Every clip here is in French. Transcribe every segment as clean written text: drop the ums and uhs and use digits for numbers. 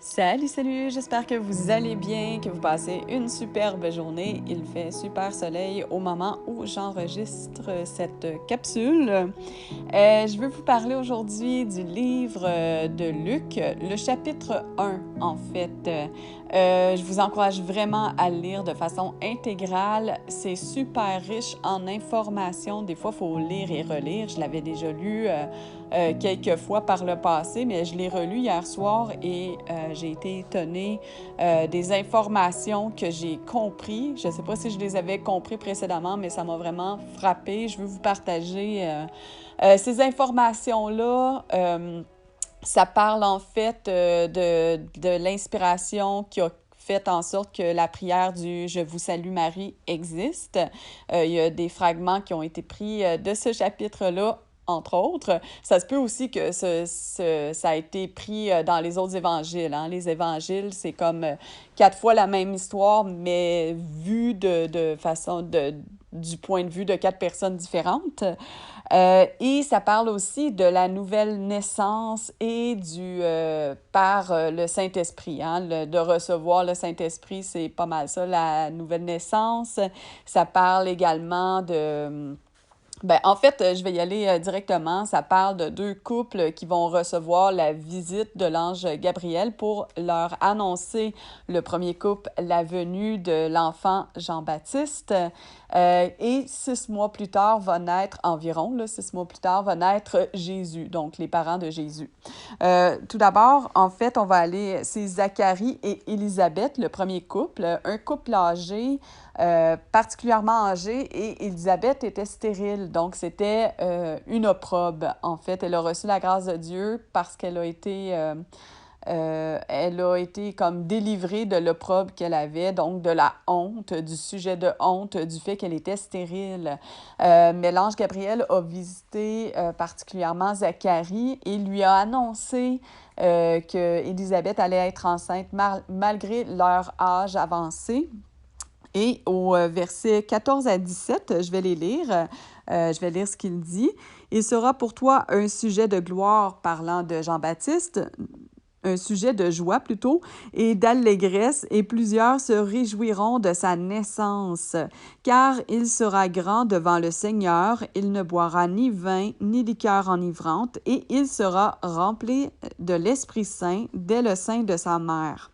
Salut, salut, j'espère que vous allez bien, que vous passez une superbe journée. Il fait super soleil au moment où j'enregistre cette capsule. Je veux vous parler aujourd'hui du livre de Luc, le chapitre 1 en fait. Je vous encourage vraiment à le lire de façon intégrale. C'est super riche en informations. Des fois, il faut lire et relire. Je l'avais déjà lu quelques fois par le passé, mais je l'ai relu hier soir et j'ai été étonnée des informations que j'ai compris. Je ne sais pas si je les avais compris précédemment, mais ça m'a vraiment frappée. Je veux vous partager ces informations-là. Ça parle en fait de l'inspiration qui a fait en sorte que la prière du Je vous salue Marie existe. Il y a des fragments qui ont été pris de ce chapitre-là, entre autres. Ça se peut aussi que ça a été pris dans les autres évangiles. Hein. Les évangiles, c'est comme 4 fois la même histoire, mais vue de façon du point de vue de 4 personnes différentes. Et ça parle aussi de la nouvelle naissance et par le Saint-Esprit. Hein? De recevoir le Saint-Esprit, c'est pas mal ça, la nouvelle naissance. Ça parle également de... En fait, je vais y aller directement. Ça parle de 2 couples qui vont recevoir la visite de l'ange Gabriel pour leur annoncer, le premier couple, la venue de l'enfant Jean-Baptiste. Et 6 mois plus tard va naître, environ, 6 mois plus tard, va naître Jésus, donc les parents de Jésus. Tout d'abord, en fait, on va aller, c'est Zacharie et Élisabeth, le premier couple, un couple âgé, particulièrement âgée, et Élisabeth était stérile. Donc, c'était une opprobe, en fait. Elle a reçu la grâce de Dieu parce qu'elle elle a été comme délivrée de l'opprobre qu'elle avait, donc de la honte, du sujet de honte, du fait qu'elle était stérile. Mais l'ange Gabriel a visité particulièrement Zacharie et lui a annoncé que Élisabeth allait être enceinte malgré leur âge avancé. Et au verset 14 à 17, je vais les lire. Je vais lire ce qu'il dit. « Il sera pour toi un sujet de gloire, parlant de Jean-Baptiste, un sujet de joie plutôt, et d'allégresse, et plusieurs se réjouiront de sa naissance. Car il sera grand devant le Seigneur, il ne boira ni vin, ni liqueur enivrante, et il sera rempli de l'Esprit Saint dès le sein de sa mère.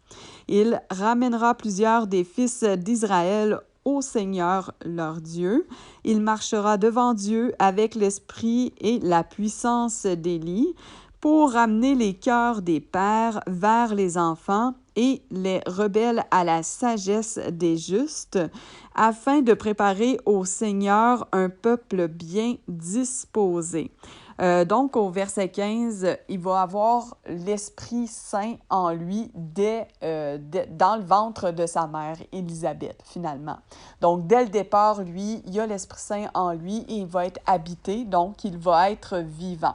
Il ramènera plusieurs des fils d'Israël au Seigneur leur Dieu. Il marchera devant Dieu avec l'esprit et la puissance d'Élie pour ramener les cœurs des pères vers les enfants et les rebelles à la sagesse des justes, afin de préparer au Seigneur un peuple bien disposé. » Donc, au verset 15, il va avoir l'Esprit Saint en lui dans le ventre de sa mère, Élisabeth, finalement. Donc, dès le départ, lui, il y a l'Esprit Saint en lui et il va être habité, donc il va être vivant.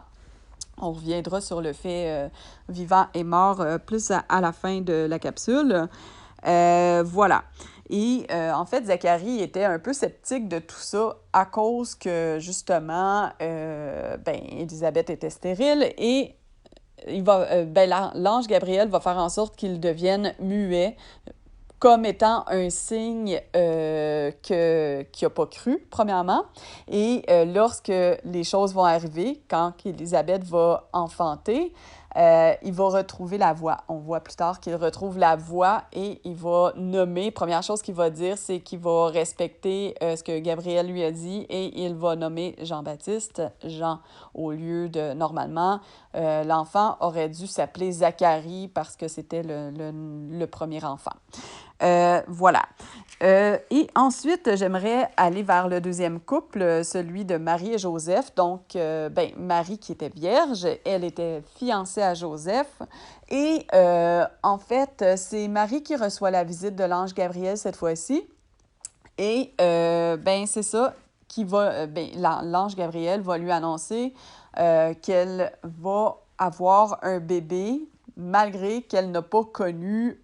On reviendra sur le fait vivant et mort plus à la fin de la capsule. Voilà. Et en fait, Zacharie était un peu sceptique de tout ça à cause que, justement, Élisabeth était stérile et l'ange Gabriel va faire en sorte qu'il devienne muet comme étant un signe qu'il n'a pas cru, premièrement. Et lorsque les choses vont arriver, quand Élisabeth va enfanter, il va retrouver la voix. On voit plus tard qu'il retrouve la voix et il va nommer. Première chose qu'il va dire, c'est qu'il va respecter ce que Gabriel lui a dit et il va nommer Jean-Baptiste, Jean, au lieu de, normalement, l'enfant aurait dû s'appeler Zacharie parce que c'était le premier enfant. Voilà. Et ensuite, j'aimerais aller vers le deuxième couple, celui de Marie et Joseph. Donc, Marie qui était vierge, elle était fiancée à Joseph. Et en fait, c'est Marie qui reçoit la visite de l'ange Gabriel cette fois-ci. Et c'est ça qui va... l'ange Gabriel va lui annoncer qu'elle va avoir un bébé malgré qu'elle n'a pas connu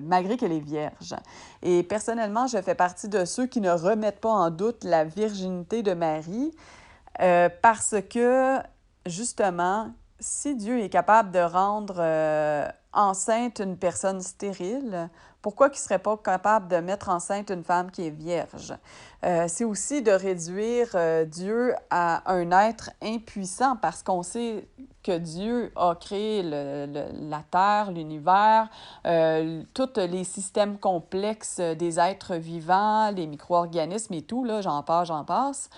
malgré qu'elle est vierge. Et personnellement, je fais partie de ceux qui ne remettent pas en doute la virginité de Marie parce que, justement, si Dieu est capable de rendre enceinte une personne stérile, pourquoi qu'il ne serait pas capable de mettre enceinte une femme qui est vierge? C'est aussi de réduire Dieu à un être impuissant parce qu'on sait que Dieu a créé la Terre, l'univers, tous les systèmes complexes des êtres vivants, les micro-organismes et tout, là, j'en passe.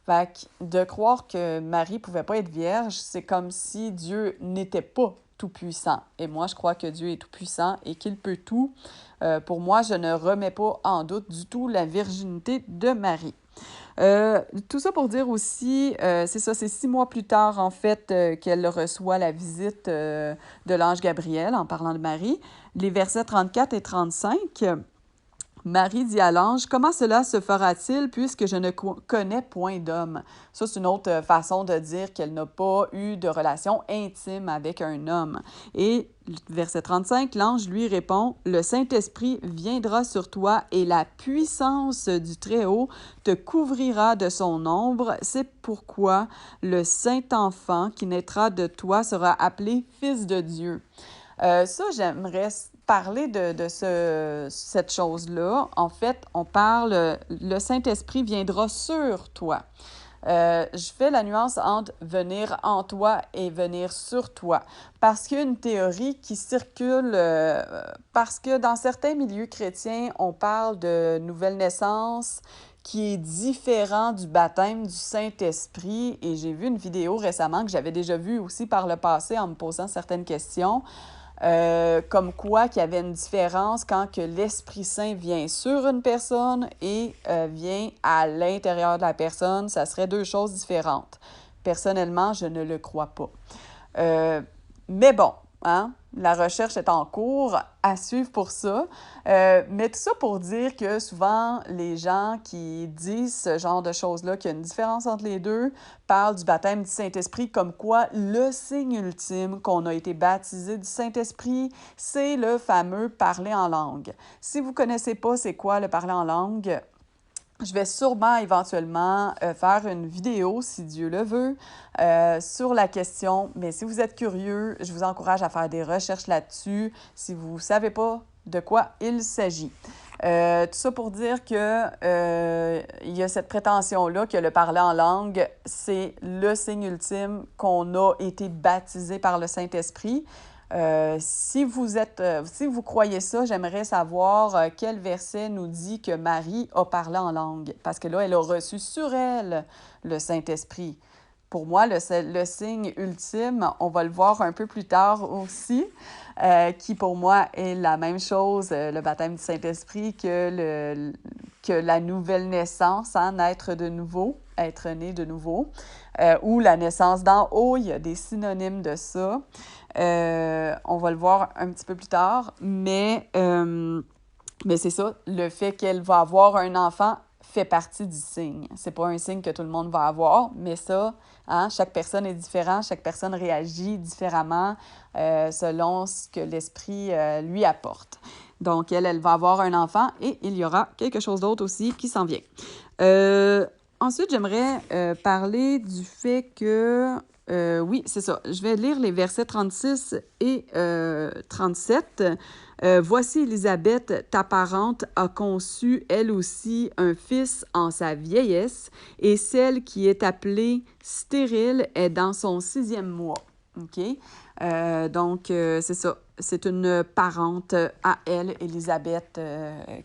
Fait que de croire que Marie pouvait pas être vierge, c'est comme si Dieu n'était pas tout-puissant. Et moi, je crois que Dieu est tout-puissant et qu'il peut tout. Pour moi, je ne remets pas en doute du tout la virginité de Marie. Tout ça pour dire aussi, c'est ça, c'est 6 mois plus tard, en fait, qu'elle reçoit la visite de l'ange Gabriel en parlant de Marie. Les versets 34 et 35... Marie dit à l'ange, « Comment cela se fera-t-il puisque je ne connais point d'homme? » Ça, c'est une autre façon de dire qu'elle n'a pas eu de relation intime avec un homme. Et verset 35, l'ange lui répond, « Le Saint-Esprit viendra sur toi et la puissance du Très-Haut te couvrira de son ombre. C'est pourquoi le Saint-Enfant qui naîtra de toi sera appelé Fils de Dieu. » Ça, j'aimerais parler de cette chose-là. En fait, on parle, le Saint-Esprit viendra sur toi. Je fais la nuance entre venir en toi et venir sur toi. Parce qu'il y a une théorie qui circule, parce que dans certains milieux chrétiens, on parle de nouvelle naissance qui est différent du baptême du Saint-Esprit. Et j'ai vu une vidéo récemment que j'avais déjà vue aussi par le passé en me posant certaines questions. Comme quoi qu'il y avait une différence quand que l'Esprit Saint vient sur une personne et vient à l'intérieur de la personne. Ça serait 2 choses différentes. Personnellement, je ne le crois pas. Mais bon, hein, la recherche est en cours, à suivre pour ça. Mais tout ça pour dire que souvent, les gens qui disent ce genre de choses-là, qu'il y a une différence entre les deux, parlent du baptême du Saint-Esprit comme quoi le signe ultime qu'on a été baptisé du Saint-Esprit, c'est le fameux parler en langue. Si vous ne connaissez pas c'est quoi le parler en langue, je vais sûrement éventuellement faire une vidéo, si Dieu le veut, sur la question. Mais si vous êtes curieux, je vous encourage à faire des recherches là-dessus si vous ne savez pas de quoi il s'agit. Tout ça pour dire que il y a cette prétention-là que le parler en langue, c'est le signe ultime qu'on a été baptisé par le Saint-Esprit. Si vous croyez ça, j'aimerais savoir quel verset nous dit que Marie a parlé en langue, parce que là, elle a reçu sur elle le Saint-Esprit. Pour moi, le signe ultime, on va le voir un peu plus tard aussi, qui pour moi est la même chose, le baptême du Saint-Esprit, que la nouvelle naissance, hein, naître de nouveau, être né de nouveau, ou la naissance d'en haut, il y a des synonymes de ça. On va le voir un petit peu plus tard, mais c'est ça, le fait qu'elle va avoir un enfant fait partie du signe. C'est pas un signe que tout le monde va avoir, mais ça, hein, chaque personne est différente, chaque personne réagit différemment selon ce que l'esprit lui apporte. Donc, elle va avoir un enfant et il y aura quelque chose d'autre aussi qui s'en vient. Ensuite, j'aimerais parler du fait que oui, c'est ça. Je vais lire les versets 36 et 37. Voici Élisabeth, ta parente, a conçu, elle aussi, un fils en sa vieillesse, et celle qui est appelée stérile est dans son 6e mois. OK? Donc, c'est ça. C'est une parente à elle, Élisabeth,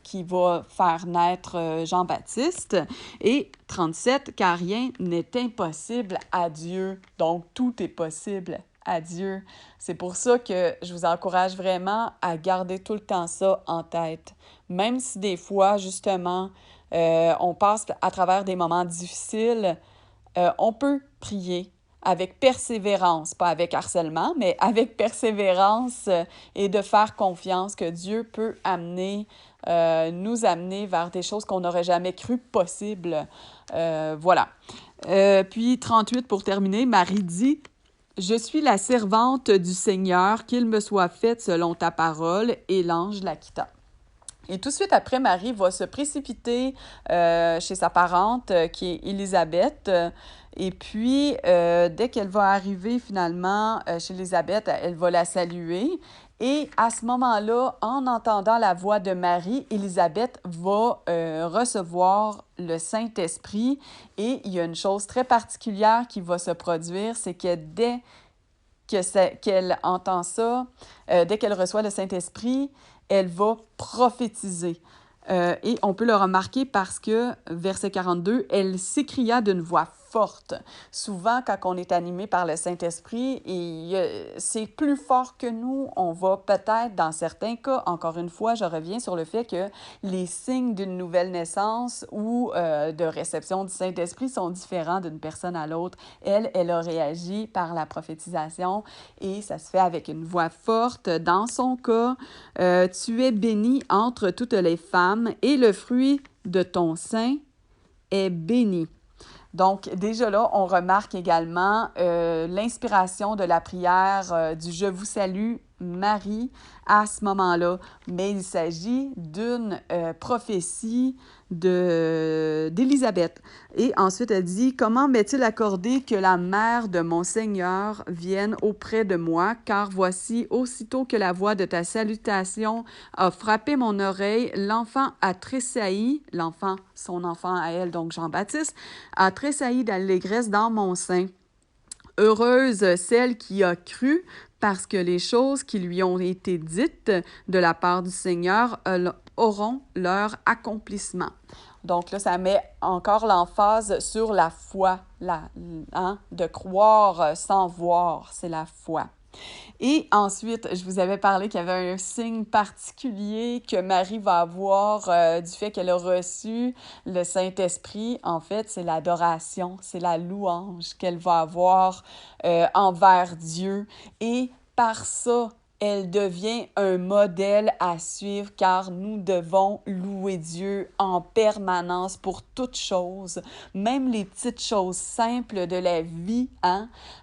qui va faire naître Jean-Baptiste. Et 37, car rien n'est impossible à Dieu. Donc, tout est possible à Dieu. C'est pour ça que je vous encourage vraiment à garder tout le temps ça en tête. Même si des fois, justement, on passe à travers des moments difficiles, on peut prier avec persévérance, pas avec harcèlement, mais avec persévérance et de faire confiance que Dieu peut nous amener vers des choses qu'on n'aurait jamais cru possibles. Voilà. Puis 38 pour terminer, Marie dit « Je suis la servante du Seigneur, qu'il me soit fait selon ta parole. » Et l'ange la quitta. Et tout de suite après, Marie va se précipiter chez sa parente, qui est Élisabeth. Et puis, dès qu'elle va arriver finalement chez Élisabeth, elle va la saluer. Et à ce moment-là, en entendant la voix de Marie, Élisabeth va recevoir le Saint-Esprit. Et il y a une chose très particulière qui va se produire, c'est que dès qu'elle entend ça, dès qu'elle reçoit le Saint-Esprit, elle va prophétiser. Et on peut le remarquer parce que, verset 42, elle s'écria d'une voix forte. Souvent, quand on est animé par le Saint-Esprit, c'est plus fort que nous. On va peut-être, dans certains cas, encore une fois, je reviens sur le fait que les signes d'une nouvelle naissance ou de réception du Saint-Esprit sont différents d'une personne à l'autre. Elle a réagi par la prophétisation et ça se fait avec une voix forte. Dans son cas, tu es bénie entre toutes les femmes et le fruit de ton sein est béni. Donc, déjà là, on remarque également l'inspiration de la prière du « Je vous salue, Marie » à ce moment-là. Mais il s'agit d'une prophétie d'Élisabeth. Et ensuite, elle dit « Comment m'est-il accordé que la mère de mon Seigneur vienne auprès de moi? Car voici, aussitôt que la voix de ta salutation a frappé mon oreille, l'enfant a tressailli, son enfant à elle, donc Jean-Baptiste, a tressailli d'allégresse dans mon sein. Heureuse celle qui a cru, parce que les choses qui lui ont été dites de la part du Seigneur auront leur accomplissement. » Donc là, ça met encore l'emphase sur la foi, de croire sans voir, c'est la foi. Et ensuite, je vous avais parlé qu'il y avait un signe particulier que Marie va avoir du fait qu'elle a reçu le Saint-Esprit. En fait, c'est l'adoration, c'est la louange qu'elle va avoir envers Dieu. Et par ça, elle devient un modèle à suivre car nous devons louer Dieu en permanence pour toutes choses, même les petites choses simples de la vie.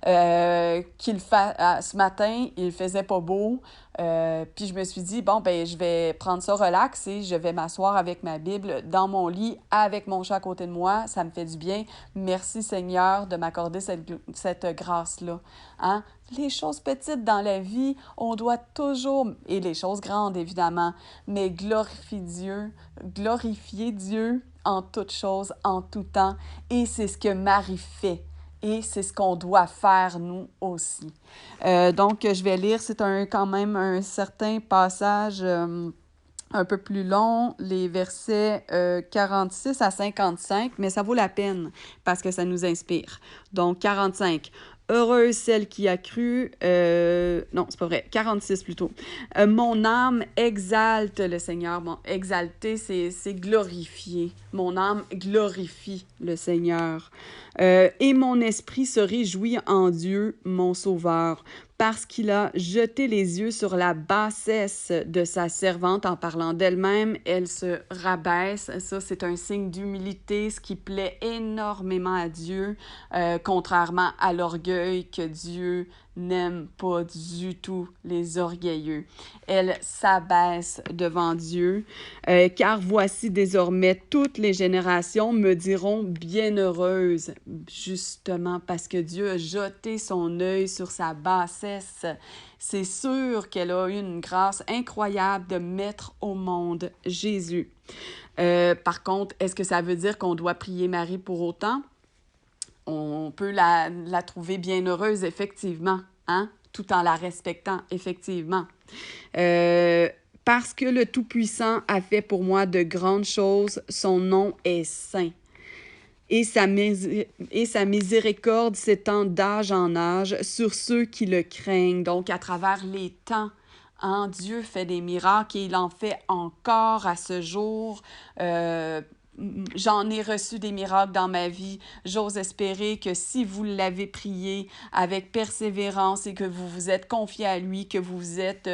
Ce matin, il faisait pas beau. Puis je me suis dit, bon, ben je vais prendre ça relax et je vais m'asseoir avec ma Bible dans mon lit avec mon chat à côté de moi. Ça me fait du bien. Merci Seigneur de m'accorder cette grâce-là. Les choses petites dans la vie, on doit toujours, et les choses grandes évidemment, mais glorifier Dieu en toutes choses, en tout temps. Et c'est ce que Marie fait. Et c'est ce qu'on doit faire, nous aussi. Donc, je vais lire, c'est quand même un certain passage un peu plus long, les versets 46 à 55, mais ça vaut la peine parce que ça nous inspire. Donc, 45. Heureuse celle qui a cru... non, c'est pas vrai. 46 plutôt. Mon âme exalte le Seigneur. Bon, exalter, c'est glorifier. Mon âme glorifie le Seigneur. Et mon esprit se réjouit en Dieu, mon Sauveur, parce qu'il a jeté les yeux sur la bassesse de sa servante en parlant d'elle-même. Elle se rabaisse. Ça, c'est un signe d'humilité, ce qui plaît énormément à Dieu, contrairement à l'orgueil que Dieu n'aime pas du tout les orgueilleux. Elle s'abaisse devant Dieu, car voici désormais toutes les générations me diront bienheureuse, justement parce que Dieu a jeté son œil sur sa bassesse. C'est sûr qu'elle a eu une grâce incroyable de mettre au monde Jésus. Par contre, est-ce que ça veut dire qu'on doit prier Marie pour autant? On peut la trouver bienheureuse, effectivement, tout en la respectant, effectivement. Parce que le Tout-Puissant a fait pour moi de grandes choses, son nom est saint. Et sa miséricorde s'étend d'âge en âge sur ceux qui le craignent. Donc, à travers les temps, Dieu fait des miracles et il en fait encore à ce jour. J'en ai reçu des miracles dans ma vie. J'ose espérer que si vous l'avez prié avec persévérance et que vous vous êtes confié à lui, que vous vous êtes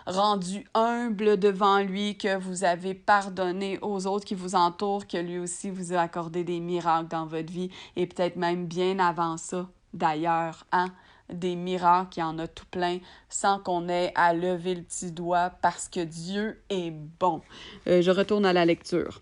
rendu humble devant lui, que vous avez pardonné aux autres qui vous entourent, que lui aussi vous a accordé des miracles dans votre vie et peut-être même bien avant ça, d'ailleurs, des miracles, il y en a tout plein, sans qu'on ait à lever le petit doigt parce que Dieu est bon. Je retourne à la lecture.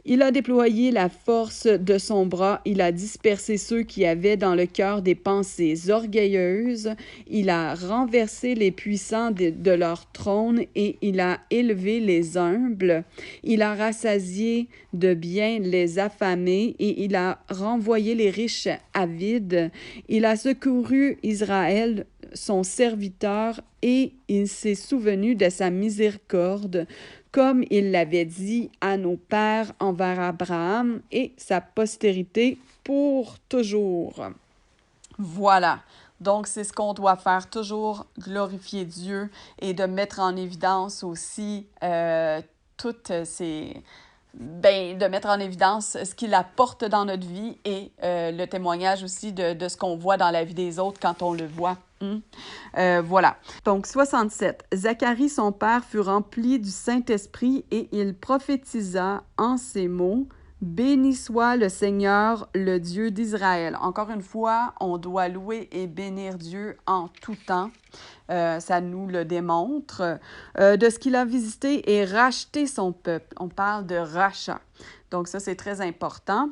Il a déployé la force de son bras, il a dispersé ceux qui avaient dans le cœur des pensées orgueilleuses, il a renversé les puissants de leur trône et il a élevé les humbles, il a rassasié de biens les affamés et il a renvoyé les riches avides, il a secouru Israël, son serviteur, et il s'est souvenu de sa miséricorde, comme il l'avait dit à nos pères envers Abraham et sa postérité pour toujours. Voilà. Donc, c'est ce qu'on doit faire, toujours glorifier Dieu et de mettre en évidence aussi toutes ces... de mettre en évidence ce qu'il apporte dans notre vie et le témoignage aussi de ce qu'on voit dans la vie des autres quand on le voit. Voilà. Donc, 67. Zacharie, son père, fut rempli du Saint-Esprit et il prophétisa en ces mots: « Béni soit le Seigneur, le Dieu d'Israël. » Encore une fois, on doit louer et bénir Dieu en tout temps. Ça nous le démontre. De ce qu'il a visité et racheté son peuple. On parle de rachat. Donc ça, c'est très important.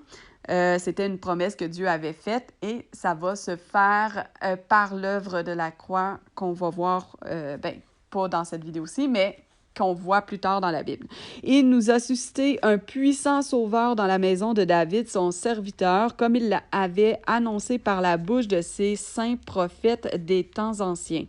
C'était une promesse que Dieu avait faite et ça va se faire par l'œuvre de la croix qu'on va voir, pas dans cette vidéo-ci, mais qu'on voit plus tard dans la Bible. Il nous a suscité un puissant sauveur dans la maison de David, son serviteur, comme il l'avait annoncé par la bouche de ses saints prophètes des temps anciens.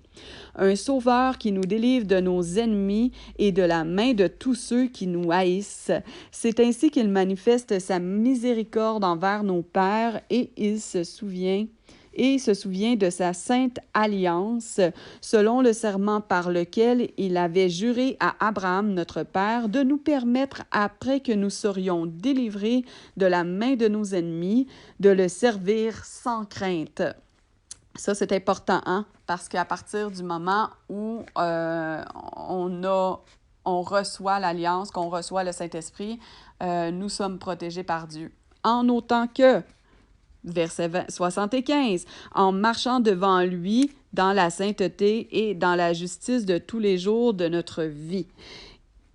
Un sauveur qui nous délivre de nos ennemis et de la main de tous ceux qui nous haïssent. C'est ainsi qu'il manifeste sa miséricorde envers nos pères et il se souvient de sa sainte alliance, selon le serment par lequel il avait juré à Abraham, notre père, de nous permettre, après que nous serions délivrés de la main de nos ennemis, de le servir sans crainte. Ça, c'est important, hein? Parce qu'à partir du moment où on reçoit l'alliance, qu'on reçoit le Saint-Esprit, nous sommes protégés par Dieu. En autant que, verset 75, en marchant devant lui dans la sainteté et dans la justice de tous les jours de notre vie.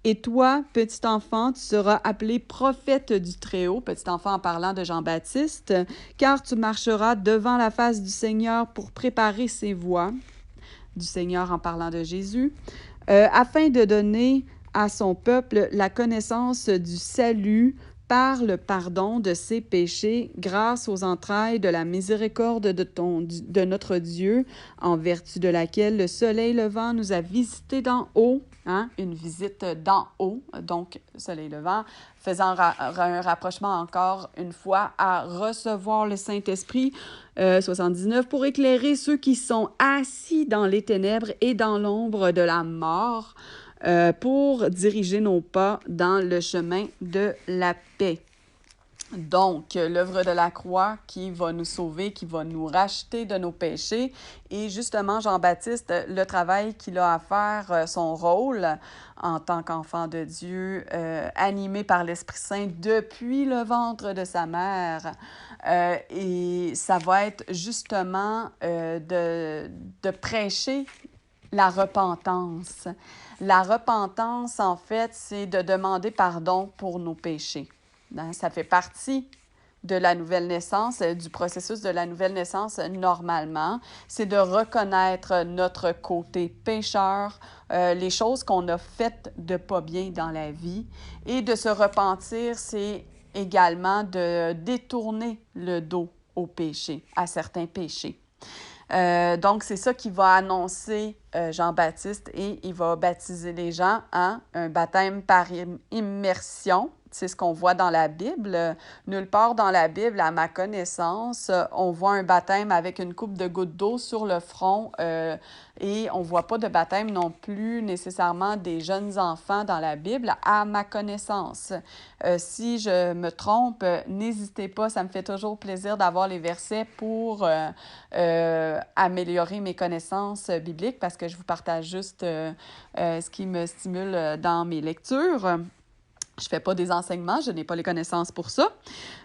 Et toi, petit enfant, tu seras appelé prophète du Très-Haut, petit enfant en parlant de Jean-Baptiste, car tu marcheras devant la face du Seigneur pour préparer ses voies, du Seigneur en parlant de Jésus, afin de donner à son peuple la connaissance du salut par le pardon de ses péchés, grâce aux entrailles de la miséricorde de notre Dieu, en vertu de laquelle le soleil levant nous a visités d'en haut, hein, une visite d'en haut, donc soleil levant, faisant un rapprochement encore une fois à recevoir le Saint-Esprit, 79, pour éclairer ceux qui sont assis dans les ténèbres et dans l'ombre de la mort, pour diriger nos pas dans le chemin de la paix. Donc, l'œuvre de la croix qui va nous sauver, qui va nous racheter de nos péchés. Et justement, Jean-Baptiste, le travail qu'il a à faire, son rôle en tant qu'enfant de Dieu, animé par l'Esprit Saint depuis le ventre de sa mère. Et ça va être justement de prêcher la repentance. La repentance, en fait, c'est de demander pardon pour nos péchés. Ça fait partie de la nouvelle naissance, du processus de la nouvelle naissance normalement. C'est de reconnaître notre côté pécheur, les choses qu'on a faites de pas bien dans la vie. Et de se repentir, c'est également de détourner le dos au péché, à certains péchés. Donc, c'est ça qui va annoncer Jean-Baptiste et il va baptiser les gens, hein? Un baptême par immersion. C'est ce qu'on voit dans la Bible. Nulle part dans la Bible, à ma connaissance, on voit un baptême avec une coupe de gouttes d'eau sur le front et on ne voit pas de baptême non plus nécessairement des jeunes enfants dans la Bible, à ma connaissance. Si je me trompe, n'hésitez pas, ça me fait toujours plaisir d'avoir les versets pour améliorer mes connaissances bibliques parce que je vous partage juste ce qui me stimule dans mes lectures. Je fais pas des enseignements, je n'ai pas les connaissances pour ça.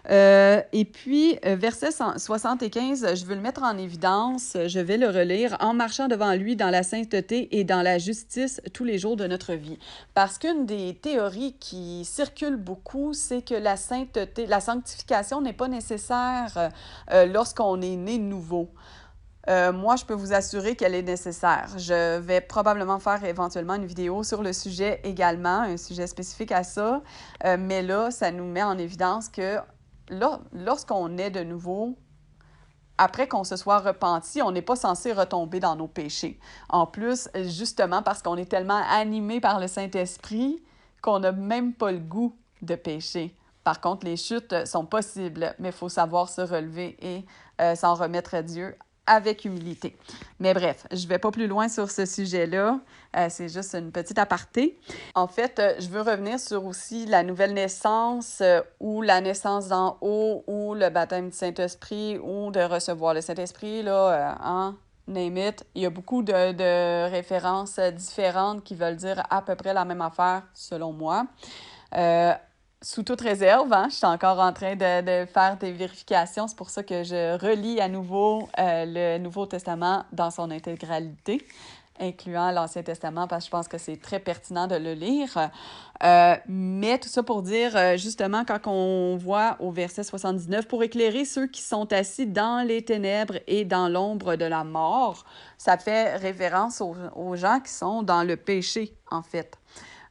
Et puis, verset 75, je veux le mettre en évidence, je vais le relire. « En marchant devant lui dans la sainteté et dans la justice tous les jours de notre vie. » Parce qu'une des théories qui circule beaucoup, c'est que la sainteté, la sanctification n'est pas nécessaire lorsqu'on est né nouveau. Moi, je peux vous assurer qu'elle est nécessaire. Je vais probablement faire éventuellement une vidéo sur le sujet également, un sujet spécifique à ça. Mais là, ça nous met en évidence que lorsqu'on est de nouveau, après qu'on se soit repenti, on n'est pas censé retomber dans nos péchés. En plus, justement parce qu'on est tellement animé par le Saint-Esprit qu'on n'a même pas le goût de pécher. Par contre, les chutes sont possibles, mais il faut savoir se relever et s'en remettre à Dieu avec humilité. Mais bref, je ne vais pas plus loin sur ce sujet-là. C'est juste une petite aparté. En fait, je veux revenir sur aussi la nouvelle naissance ou la naissance d'en haut ou le baptême du Saint-Esprit ou de recevoir le Saint-Esprit, là, name it. Il y a beaucoup de références différentes qui veulent dire à peu près la même affaire, selon moi. Sous toute réserve, je suis encore en train de faire des vérifications. C'est pour ça que je relis à nouveau le Nouveau Testament dans son intégralité, incluant l'Ancien Testament, parce que je pense que c'est très pertinent de le lire. Mais tout ça pour dire, justement, quand on voit au verset 79, « Pour éclairer ceux qui sont assis dans les ténèbres et dans l'ombre de la mort », ça fait référence aux gens qui sont dans le péché, en fait.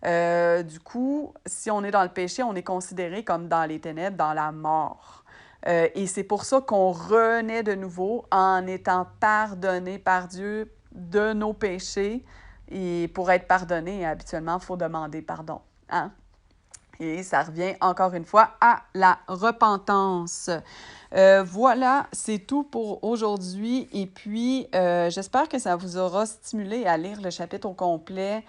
Du coup, si on est dans le péché, on est considéré comme dans les ténèbres, dans la mort. Et c'est pour ça qu'on renaît de nouveau en étant pardonné par Dieu de nos péchés. Et pour être pardonné, habituellement, il faut demander pardon. Hein? Et ça revient encore une fois à la repentance. Voilà, c'est tout pour aujourd'hui. Et puis, j'espère que ça vous aura stimulé à lire le chapitre au complet,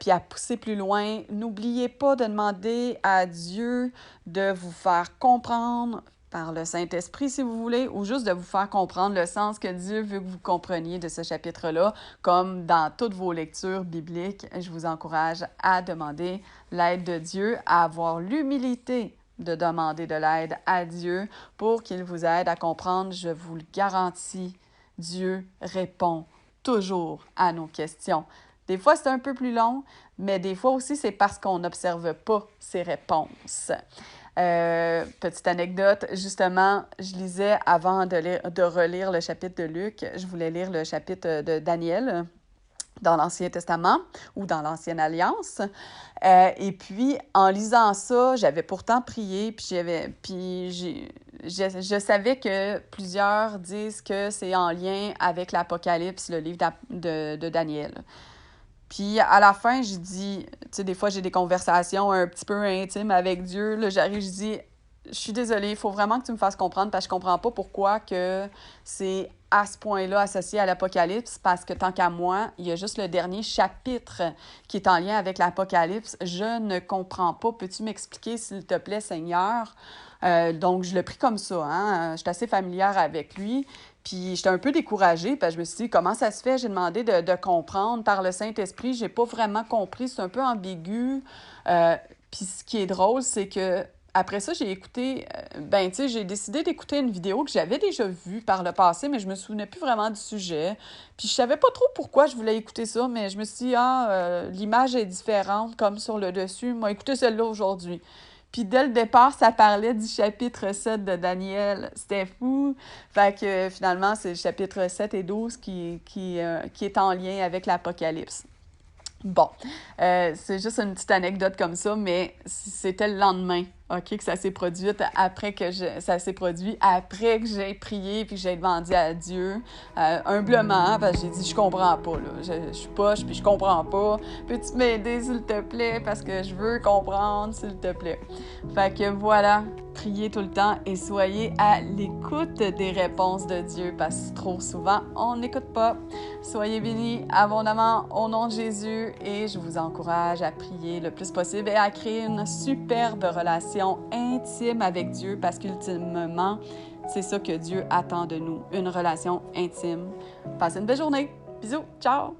puis à pousser plus loin. N'oubliez pas de demander à Dieu de vous faire comprendre par le Saint-Esprit, si vous voulez, ou juste de vous faire comprendre le sens que Dieu veut que vous compreniez de ce chapitre-là. Comme dans toutes vos lectures bibliques, je vous encourage à demander l'aide de Dieu, à avoir l'humilité de demander de l'aide à Dieu pour qu'il vous aide à comprendre. Je vous le garantis, Dieu répond toujours à nos questions. Des fois, c'est un peu plus long, mais des fois aussi, c'est parce qu'on n'observe pas ses réponses. Petite anecdote, justement, je lisais avant de relire le chapitre de Luc, je voulais lire le chapitre de Daniel dans l'Ancien Testament ou dans l'Ancienne Alliance. Et puis, en lisant ça, j'avais pourtant prié, je savais que plusieurs disent que c'est en lien avec l'Apocalypse, le livre de Daniel. Puis à la fin, j'ai dit, tu sais, des fois, j'ai des conversations un petit peu intimes avec Dieu. Là, j'arrive, je dis, je suis désolée, il faut vraiment que tu me fasses comprendre parce que je comprends pas pourquoi que c'est à ce point-là associé à l'Apocalypse, parce que tant qu'à moi, il y a juste le dernier chapitre qui est en lien avec l'Apocalypse. Je ne comprends pas. Peux-tu m'expliquer, s'il te plaît, Seigneur? Donc, je l'ai pris comme ça. Je suis assez familière avec lui. Puis, j'étais un peu découragée, parce que je me suis dit, comment ça se fait? J'ai demandé de comprendre par le Saint-Esprit. J'ai pas vraiment compris. C'est un peu ambigu. Puis, ce qui est drôle, c'est que après ça, j'ai écouté, j'ai décidé d'écouter une vidéo que j'avais déjà vue par le passé, mais je me souvenais plus vraiment du sujet. Puis je savais pas trop pourquoi je voulais écouter ça, mais je me suis dit, l'image est différente, comme sur le dessus. Moi, écoutez celle-là aujourd'hui. Puis dès le départ, ça parlait du chapitre 7 de Daniel. C'était fou. Fait que finalement, c'est le chapitre 7 et 12 qui est en lien avec l'Apocalypse. Bon, c'est juste une petite anecdote comme ça, mais c'était le lendemain, OK, que ça s'est produit après que j'ai prié puis que j'ai demandé à Dieu humblement, parce que j'ai dit, je comprends pas, là, je suis poche puis je comprends pas. Peux-tu m'aider, s'il te plaît, parce que je veux comprendre, s'il te plaît. Fait que voilà, priez tout le temps et soyez à l'écoute des réponses de Dieu, parce que trop souvent, on n'écoute pas. Soyez bénis abondamment au nom de Jésus et je vous encourage à prier le plus possible et à créer une superbe relation intime avec Dieu, parce qu'ultimement, c'est ça que Dieu attend de nous, une relation intime. Passez une belle journée. Bisous, ciao!